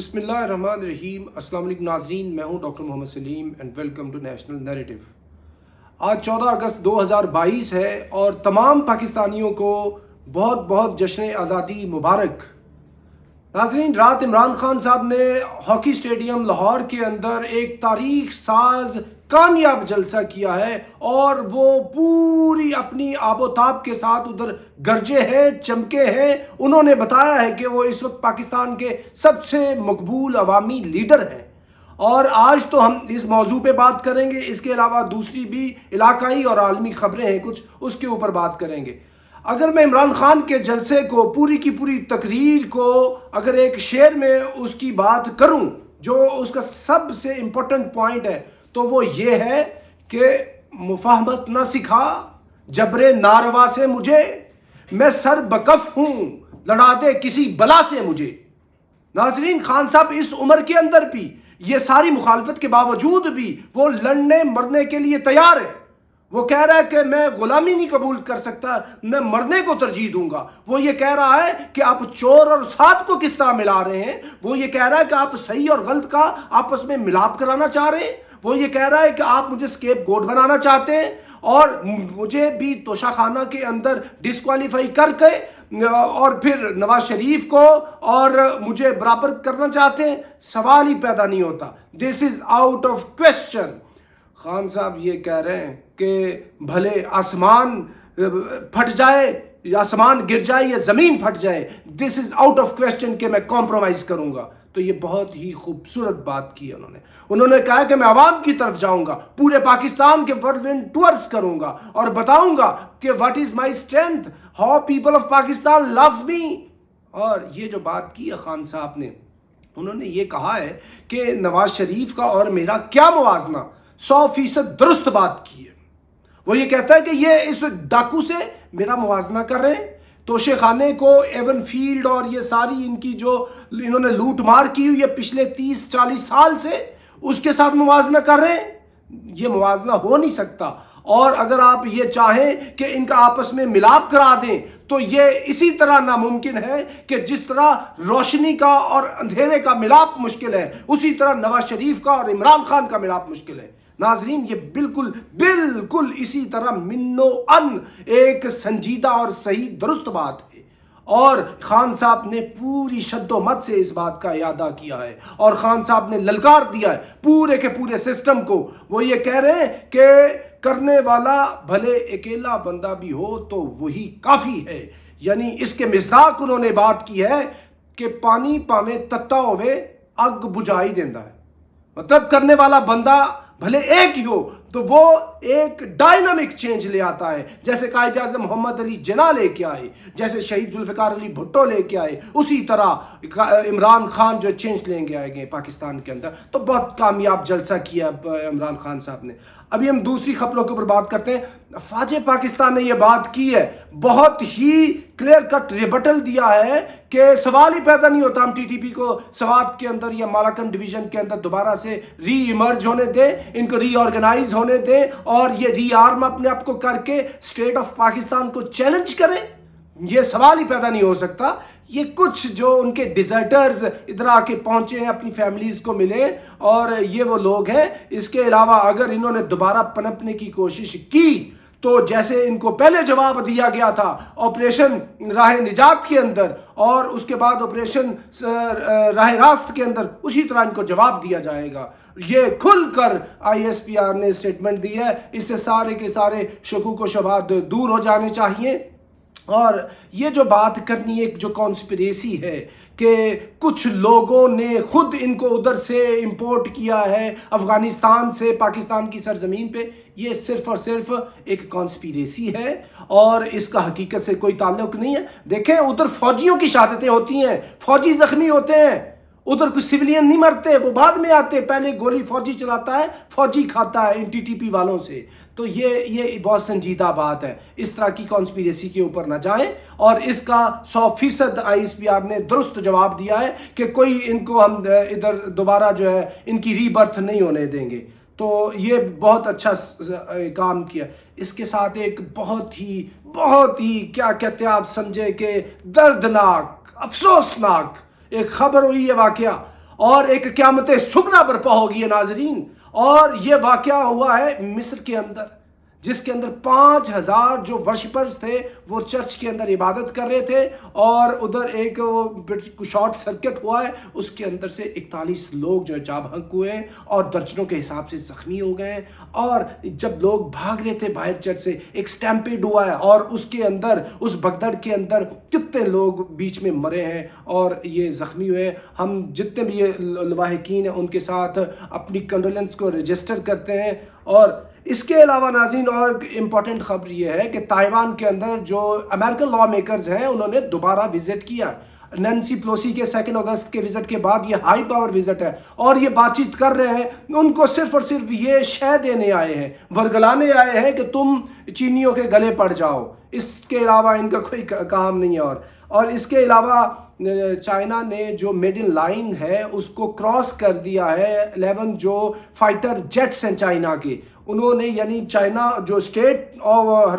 बिस्मिल्लाहिर्रहमानिर्रहीम। अस्सलाम वालेकुम नाज़रीन, मैं हूं doctor Mohammad Saleem and welcome to national narrative. आज 14 अगस्त 2022 है और तमाम पाकिस्तानियों को बहुत बहुत जश्न आज़ादी मुबारक। नाज़रीन, रात इमरान खान साहब ने हॉकी स्टेडियम लाहौर के अंदर एक तारीख साज कामयाब जलसा किया है और वो पूरी अपनी आबोताब के साथ उधर गरजे हैं, चमके हैं। उन्होंने बताया है कि वो इस वक्त पाकिस्तान के सबसे मकबूल अवामी लीडर हैं और आज तो हम इस मौजू पे बात करेंगे। इसके अलावा दूसरी भी इलाकाई और आलमी खबरें हैं कुछ, उसके ऊपर बात करेंगे। अगर मैं इमरान खान के जलसे को, पूरी की पूरी तकरीर को अगर एक शेर में उसकी बात करूं, जो उसका सबसे इम्पोर्टेंट पॉइंट है, तो वो ये है कि मुफाहमत न सिखा जबरे नारवा से मुझे, मैं सर बकफ हूं लड़ा दे किसी बला से मुझे। नाजरीन, खान साहब इस उम्र के अंदर भी, ये सारी मुखालफत के बावजूद भी वो लड़ने मरने के लिए तैयार है। वो कह रहा है कि मैं गुलामी नहीं कबूल कर सकता, मैं मरने को तरजीह दूंगा। वो ये कह रहा है कि आप चोर और साध को किस तरह मिला रहे हैं। वो ये कह रहा है कि आप सही और गलत का आपस में मिलाप कराना चाह रहे हैं। वो ये कह रहा है कि आप मुझे स्केप गोट बनाना चाहते हैं और मुझे भी तोशाखाना के अंदर डिस्क्वालीफाई करके और फिर नवाज शरीफ को और मुझे बराबर करना चाहते हैं। सवाल ही पैदा नहीं होता। This is out of question. Khan साहब ये कह रहे हैं कि भले आसमान फट जाए, आसमान गिर जाए या ज़मीन फट जाए, this is out of question कि मैं कॉम्प्रोमाइज़ करूंगा। तो ये बहुत ही खूबसूरत बात की उन्होंने कहा कि मैं आवाम की तरफ जाऊंगा, पूरे पाकिस्तान के वर्ल्ड टूर्स करूंगा और बताऊंगा कि what is my strength, how people of Pakistan love me. और ये जो बात की है खान साहब ने, उन्होंने ये कहा है कि नवाज शरीफ का और मेरा क्या मुवाजना, 100% दुरुस्त बात की है। वो ये कहता है कि ये इस डाकू से मेरा मुवाजना कर रहे हैं, तोशे खाने को, एवन फील्ड और ये सारी इनकी जो इन्होंने लूट मार की हुई है पिछले 30-40 साल से, उसके साथ मुवाजना कर रहे हैं। ये मुवाजना हो नहीं सकता। और अगर आप ये चाहें कि इनका आपस में मिलाप करा दें, तो ये इसी तरह नामुमकिन है कि जिस तरह रोशनी का और अंधेरे का मिलाप मुश्किल है, उसी तरह नवाज शरीफ का और इमरान खान का मिलाप मुश्किल है। नाजरीन, ये बिल्कुल बिल्कुल इसी तरह मिन्नो अन एक संजीदा और सही दुरुस्त बात है। और खान साहब ने पूरी शद्दोमत से इस बात का इरादा किया है और खान साहब ने ललकार दिया है पूरे के पूरे सिस्टम को। वो ये कह रहे हैं कि करने वाला भले अकेला बंदा भी हो तो वही काफ़ी है। यानी इसके मिज़ाक उन्होंने बात की है कि पानी पावे तत्ता होवे अग बुझाई देता है। मतलब करने वाला बंदा भले एक ही हो तो वो एक डायनामिक चेंज ले आता है। जैसे कायद आज़म मोहम्मद अली जिन्ना लेके आए, जैसे शहीद जुल्फ़िकार अली भुट्टो लेके आए, उसी तरह इमरान खान जो चेंज लेंगे आएंगे पाकिस्तान के अंदर। तो बहुत कामयाब जलसा किया इमरान खान साहब ने। अभी हम दूसरी खबरों के ऊपर बात करते हैं। फ़ौज पाकिस्तान ने यह बात की है, बहुत ही क्लियर कट रिबटल दिया है कि सवाल ही पैदा नहीं होता हम टीटीपी को स्वात के अंदर या मालाकन डिवीजन के अंदर दोबारा से री इमर्ज होने दें, इनको रीऑर्गेनाइज होने दें और ये री आर्म अपने आप को करके स्टेट ऑफ पाकिस्तान को चैलेंज करें। ये सवाल ही पैदा नहीं हो सकता। ये कुछ जो उनके डिजर्टर्स इधर आके पहुंचे हैं, अपनी फैमिलीज को मिले, और ये वो लोग हैं। इसके अलावा अगर इन्होंने दोबारा पनपने की कोशिश की तो जैसे इनको पहले जवाब दिया गया था ऑपरेशन राह निजात के अंदर और उसके बाद ऑपरेशन राह रास्त के अंदर, उसी तरह इनको जवाब दिया जाएगा। ये खुलकर ISPR ने स्टेटमेंट दी है। इससे सारे के सारे शकूक व शुबहात दूर हो जाने चाहिए। और ये जो बात करनी, एक जो कॉन्स्पिरेसी है कि कुछ लोगों ने खुद इनको उधर से इंपोर्ट किया है अफ़गानिस्तान से पाकिस्तान की सरजमीन पे, ये सिर्फ़ और सिर्फ एक कॉन्स्पिरेसी है और इसका हकीकत से कोई ताल्लुक नहीं है। देखें, उधर फ़ौजियों की शहादतें होती हैं, फ़ौजी ज़ख्मी होते हैं, उधर कुछ सिविलियन नहीं मरते, वो बाद में आते। पहले गोली फौजी चलाता है, फौजी खाता है इन टीटीपी वालों से। तो ये बहुत संजीदा बात है। इस तरह की कॉन्स्पिरेसी के ऊपर ना जाएं। और इसका 100% ISPR ने दुरुस्त जवाब दिया है कि कोई इनको हम इधर दोबारा जो है इनकी रीबर्थ नहीं होने देंगे। तो ये बहुत अच्छा काम किया। इसके साथ एक बहुत ही क्या कहते हैं आप समझे कि दर्दनाक, अफसोसनाक एक खबर हुई है वाकया, اور ایک قیامت سغریٰ برپا ہوگی ہے ناظرین. اور یہ واقعہ ہوا ہے مصر کے اندر، جس کے اندر 5,000 جو ورشپرز تھے وہ چرچ کے اندر عبادت کر رہے تھے، اور ادھر ایک شارٹ سرکٹ ہوا ہے، اس کے اندر سے 41 لوگ جو ہے جاں بحق ہوئے ہیں اور درجنوں کے حساب سے زخمی ہو گئے ہیں. اور جب لوگ بھاگ رہے تھے باہر چرچ سے، ایک سٹیمپیڈ ہوا ہے اور اس کے اندر، اس بھگدڑ کے اندر کتنے لوگ بیچ میں مرے ہیں اور یہ زخمی ہوئے ہیں. ہم جتنے بھی یہ لواحقین ہیں ان کے ساتھ اپنی کنڈولنس کو رجسٹر کرتے ہیں. اور اس کے علاوہ ناظرین اور امپورٹنٹ خبر یہ ہے کہ تائیوان کے اندر جو امریکن لا میکرز ہیں انہوں نے دوبارہ وزٹ کیا. نینسی پلوسی کے 2 اگست کے وزٹ کے بعد یہ ہائی پاور وزٹ ہے اور یہ بات چیت کر رہے ہیں. ان کو صرف اور صرف یہ شے دینے آئے ہیں، ورگلانے آئے ہیں کہ تم چینیوں کے گلے پڑ جاؤ. اس کے علاوہ ان کا کوئی کام نہیں ہے. اور اس کے علاوہ چائنا نے جو میڈن لائن ہے اس کو کراس کر دیا ہے. 11 جو فائٹر جیٹس ہیں چائنا کے، انہوں نے یعنی چائنا جو اسٹیٹ اور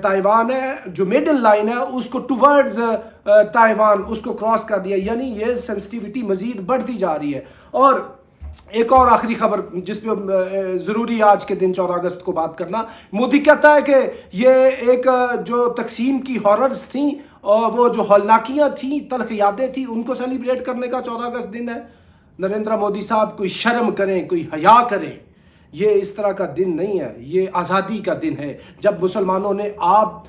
تائیوان ہے، جو میڈل لائن ہے اس کو ٹورڈز تائیوان اس کو کراس کر دیا. یعنی یہ سینسٹیوٹی مزید بڑھتی جا رہی ہے. اور ایک اور آخری خبر جس پہ ضروری آج کے دن 14 اگست کو بات کرنا، مودی کہتا ہے کہ یہ ایک جو تقسیم کی ہاررز تھیں اور وہ جو ہولناکیاں تھیں، تلخ یادیں تھیں، ان کو سیلیبریٹ کرنے کا 14 اگست دن ہے. نریندر مودی صاحب کوئی شرم کریں، کوئی حیا کریں. یہ اس طرح کا دن نہیں ہے، یہ آزادی کا دن ہے جب مسلمانوں نے آپ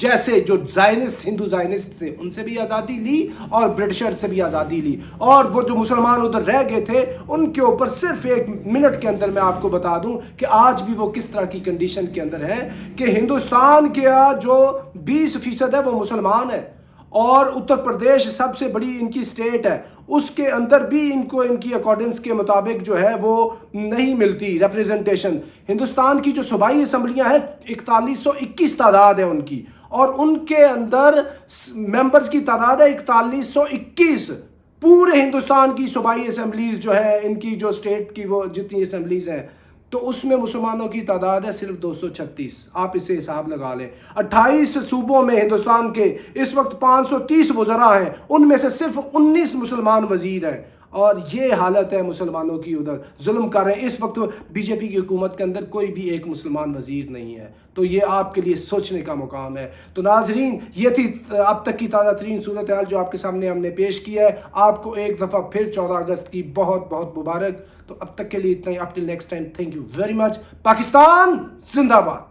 جیسے جو زائنسٹ، ہندو زائنسٹ سے ان سے بھی آزادی لی اور برٹشر سے بھی آزادی لی. اور وہ جو مسلمان ادھر رہ گئے تھے ان کے اوپر صرف 1 منٹ کے اندر میں آپ کو بتا دوں کہ آج بھی وہ کس طرح کی کنڈیشن کے اندر ہے کہ ہندوستان کے جو 20% ہے وہ مسلمان ہے، اور اتر پردیش سب سے بڑی ان کی اسٹیٹ ہے، اس کے اندر بھی ان کو ان کی اکارڈنس کے مطابق جو ہے وہ نہیں ملتی ریپریزنٹیشن. ہندوستان کی جو صوبائی اسمبلیاں ہیں 4121 تعداد ہے ان کی، اور ان کے اندر ممبرز کی تعداد ہے 4121. پورے ہندوستان کی صوبائی اسمبلیز جو ہے ان کی جو اسٹیٹ کی وہ جتنی اسمبلیز ہیں، تو اس میں مسلمانوں کی تعداد ہے صرف 236. آپ اسے حساب لگا لیں. 28 صوبوں میں ہندوستان کے اس وقت 530 وزراء ہیں، ان میں سے صرف 19 مسلمان وزیر ہیں. اور یہ حالت ہے مسلمانوں کی، ادھر ظلم کر رہے ہیں. اس وقت بی جے پی کی حکومت کے اندر کوئی بھی ایک مسلمان وزیر نہیں ہے. تو یہ آپ کے لیے سوچنے کا مقام ہے. تو ناظرین، یہ تھی اب تک کی تازہ ترین صورتحال جو آپ کے سامنے ہم نے پیش کی ہے. آپ کو ایک دفعہ پھر 14 اگست کی بہت بہت مبارک. تو اب تک کے لیے اتنا ہی. Up till next time, thank you very much. Pakistan زندہ باد.